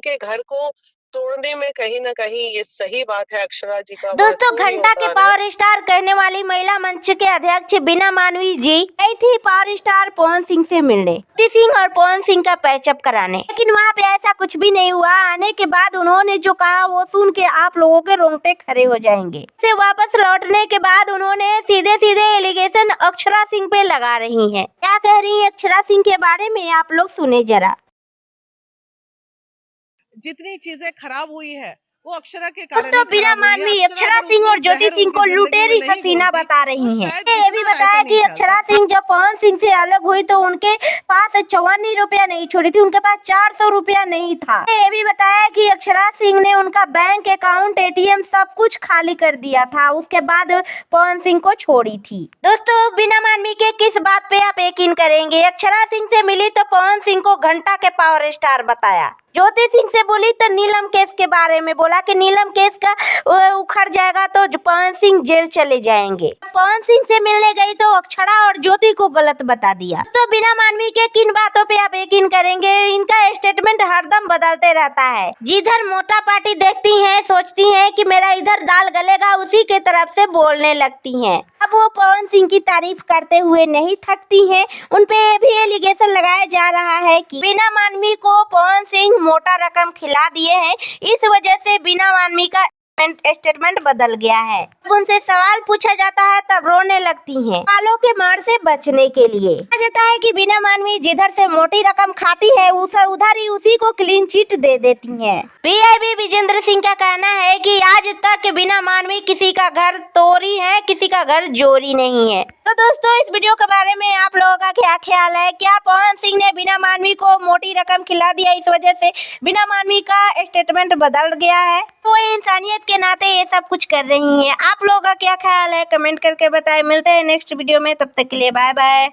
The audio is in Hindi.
उनके घर को तोड़ने में कहीं न कहीं ये सही बात है अक्षरा जी का दोस्तों, महत्वपूर्ण घंटा के योगदान है। पावर स्टार कहने वाली महिला मंच के अध्यक्ष बीना मानवी जी गई थी पावर स्टार पवन सिंह से मिलने, श्रुति सिंह और पवन सिंह का पैचअप कराने, लेकिन वहाँ पे ऐसा कुछ भी नहीं हुआ। आने के बाद उन्होंने जो कहा वो सुन के आप लोगों के रोंगटे खड़े हो जाएंगे। से वापस लौटने के बाद उन्होंने सीधे सीधे एलिगेशन अक्षरा सिंह पे लगा रही है। क्या कह रही है अक्षरा सिंह के बारे में आप लोग सुने जरा। जितनी चीजें खराब हुई है वो अक्षरा के कारण दोस्तों, ही बीना खराब हुई है। मानवी अक्षरा सिंह और ज्योति सिंह को लुटेरी हसीना बता रही हैं। ये भी बताया कि अक्षरा सिंह जब पवन सिंह से अलग हुई तो उनके पास 54 रुपया नहीं छोड़ी थी, उनके पास 400 रुपया नहीं था। ये भी बताया कि अक्षरा सिंह ने उनका बैंक अकाउंट, एटीएम सब कुछ खाली कर दिया था, उसके बाद पवन सिंह को छोड़ी थी। दोस्तों, बीना मानवी के किस बात पे आप यकीन करेंगे? अक्षरा सिंह से मिली तो पवन सिंह को घंटा के पावर स्टार बताया, ज्योति सिंह से बोली तो नीलम केस के बारे में बोला कि नीलम केस का उखड़ जाएगा तो पवन सिंह जेल चले जाएंगे। पवन सिंह से मिलने गई तो अक्षरा और ज्योति को गलत बता दिया। तो बिना मानवी के किन बातों पे आप यकीन करेंगे? इनका स्टेटमेंट हरदम बदलते रहता है। जिधर मोटा पार्टी देखती हैं सोचती हैं कि मेरा इधर दाल गलेगा, उसी के तरफ से बोलने लगती हैं। अब वो पवन सिंह की तारीफ करते हुए नहीं थकती हैं। उनपे ये भी एलिगेशन लगाया जा रहा है कि बिना मानवी को पवन सिंह मोटा रकम खिला दिए हैं, इस वजह से बिना मानवी का स्टेटमेंट बदल गया है। जब उनसे सवाल पूछा जाता है तब रोने लगती हैं, बालों के मार से बचने के लिए। कहा जाता है कि बिना मानवी जिधर से मोटी रकम खाती है उधर ही उसी को क्लीन चिट दे देती हैं। पीआईबी विजेंद्र सिंह का कहना है कि आज तक बिना मानवी किसी का घर तोड़ी है, किसी का घर जोड़ी नहीं है। तो दोस्तों, इस वीडियो के बारे में आप लोगों का क्या ख्याल है? क्या पवन सिंह ने बिना मानवी को मोटी रकम खिला दिया, इस वजह से बिना मानवी का स्टेटमेंट बदल गया है? वो इंसानियत के नाते ये सब कुछ कर रही हैं। आप लोगों का क्या ख्याल है? कमेंट करके बताएं। मिलते हैं नेक्स्ट वीडियो में, तब तक के लिए बाय बाय।